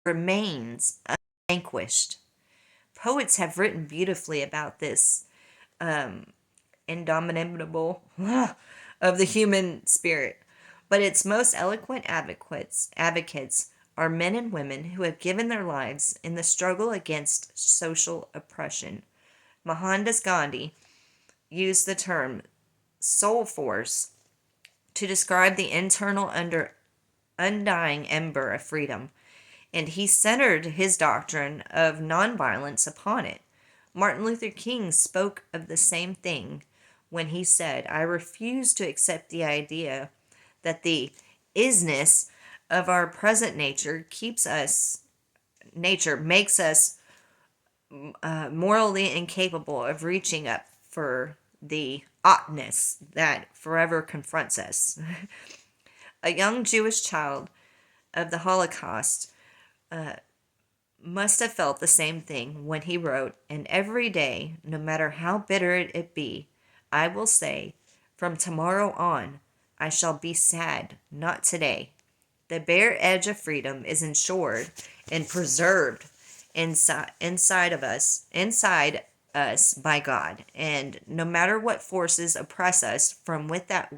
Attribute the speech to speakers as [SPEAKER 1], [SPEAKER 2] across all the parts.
[SPEAKER 1] remains unvanquished. Poets have written beautifully about this indomitable of the human spirit, but its most eloquent advocates are men and women who have given their lives in the struggle against social oppression. Mohandas Gandhi used the term soul force to describe the internal undying ember of freedom, and he centered his doctrine of nonviolence upon it. Martin Luther King spoke of the same thing when he said, I refuse to accept the idea that the isness of our present nature makes us morally incapable of reaching up for the oughtness that forever confronts us. A young Jewish child of the Holocaust must have felt the same thing when he wrote, and every day, no matter how bitter it be, I will say, from tomorrow on, I shall be sad, not today. The bare edge of freedom is ensured and preserved inside us by God, and no matter what forces oppress us from without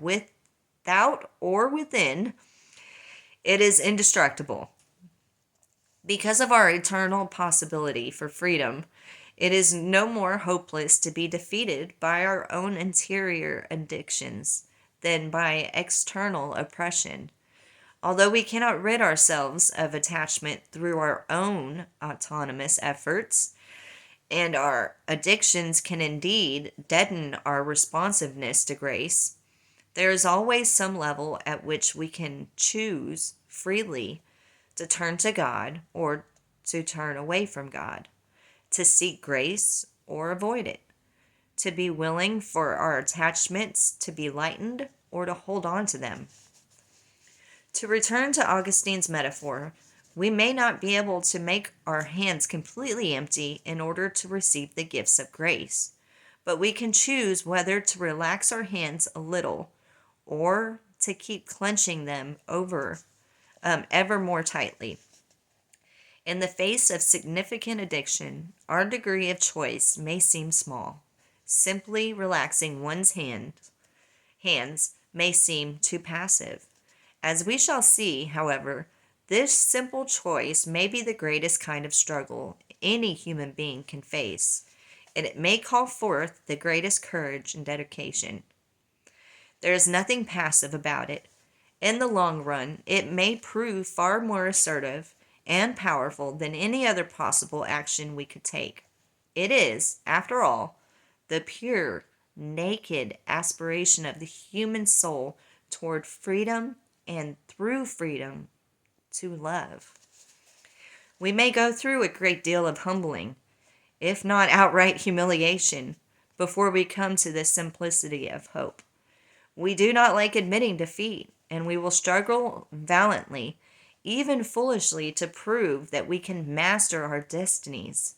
[SPEAKER 1] or within, it is indestructible. Because of our eternal possibility for freedom, it is no more hopeless to be defeated by our own interior addictions than by external oppression. Although we cannot rid ourselves of attachment through our own autonomous efforts, and our addictions can indeed deaden our responsiveness to grace, there is always some level at which we can choose freely to turn to God or to turn away from God, to seek grace or avoid it, to be willing for our attachments to be lightened or to hold on to them. To return to Augustine's metaphor, we may not be able to make our hands completely empty in order to receive the gifts of grace, but we can choose whether to relax our hands a little or to keep clenching them ever more tightly. In the face of significant addiction, our degree of choice may seem small. Simply relaxing one's hands may seem too passive. As we shall see, however, this simple choice may be the greatest kind of struggle any human being can face, and it may call forth the greatest courage and dedication. There is nothing passive about it. In the long run, it may prove far more assertive and powerful than any other possible action we could take. It is, after all, the pure, naked aspiration of the human soul toward freedom and through freedom to love. We may go through a great deal of humbling, if not outright humiliation, before we come to the simplicity of hope. We do not like admitting defeat, and we will struggle valiantly, even foolishly, to prove that we can master our destinies.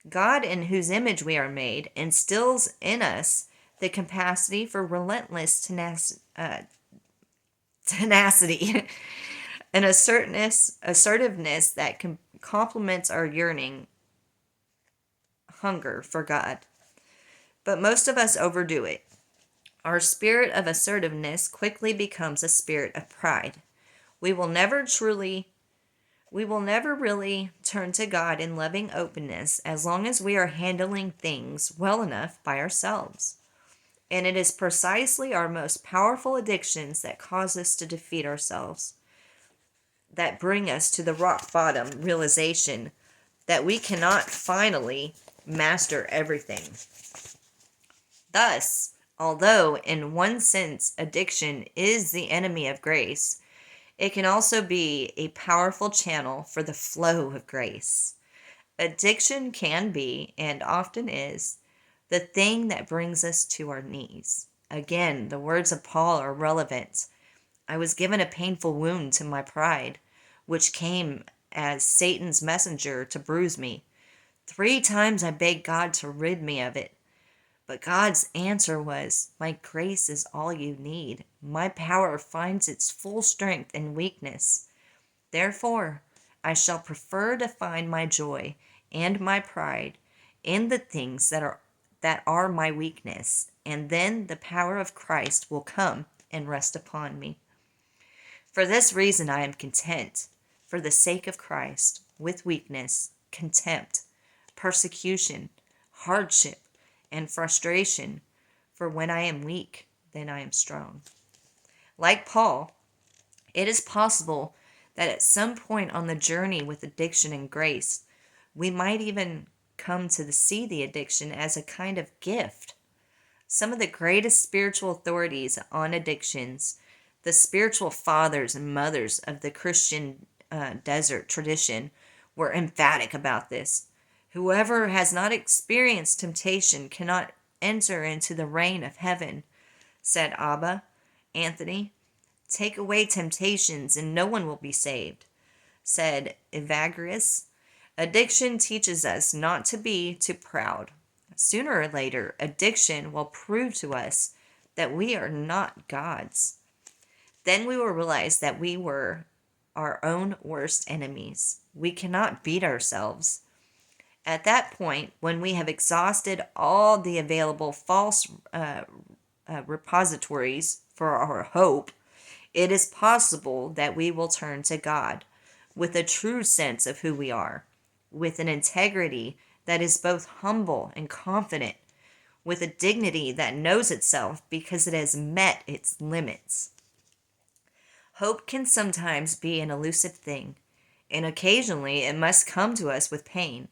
[SPEAKER 1] God, in whose image we are made, instills in us the capacity for relentless tenacity and assertiveness that complements our yearning hunger for God. But most of us overdo it. Our spirit of assertiveness quickly becomes a spirit of pride. We will never really turn to God in loving openness as long as we are handling things well enough by ourselves. And it is precisely our most powerful addictions that cause us to defeat ourselves, that bring us to the rock bottom realization that we cannot finally master everything. Thus, although in one sense addiction is the enemy of grace, it can also be a powerful channel for the flow of grace. Addiction can be, and often is, the thing that brings us to our knees. Again, the words of Paul are relevant. I was given a painful wound to my pride, which came as Satan's messenger to bruise me. 3 times I begged God to rid me of it. But God's answer was, my grace is all you need. My power finds its full strength in weakness. Therefore, I shall prefer to find my joy and my pride in the things that are my weakness, and then the power of Christ will come and rest upon me. For this reason I am content, for the sake of Christ, with weakness, contempt, persecution, hardship, and frustration. For when I am weak, then I am strong. Like Paul, it is possible that at some point on the journey with addiction and grace, we might even come to see the addiction as a kind of gift. Some of the greatest spiritual authorities on addictions, the spiritual fathers and mothers of the Christian desert tradition, were emphatic about this. Whoever has not experienced temptation cannot enter into the reign of heaven, said Abba Anthony. Take away temptations and no one will be saved, said Evagrius. Addiction teaches us not to be too proud. Sooner or later, addiction will prove to us that we are not gods. Then we will realize that we were our own worst enemies. We cannot beat ourselves. At that point, when we have exhausted all the available false repositories for our hope, it is possible that we will turn to God with a true sense of who we are, with an integrity that is both humble and confident, with a dignity that knows itself because it has met its limits. Hope can sometimes be an elusive thing, and occasionally it must come to us with pain.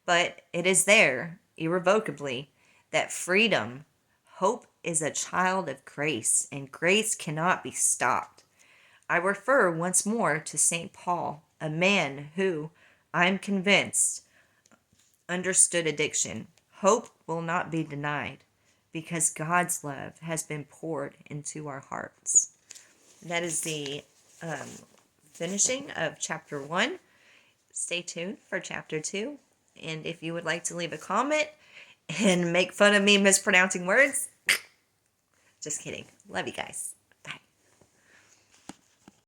[SPEAKER 1] But it is there, irrevocably, that hope is a child of grace, and grace cannot be stopped. I refer once more to St. Paul, a man who, I am convinced, understood addiction. Hope will not be denied because God's love has been poured into our hearts. That is the finishing of chapter 1. Stay tuned for chapter 2. And if you would like to leave a comment and make fun of me mispronouncing words, just kidding. Love you guys.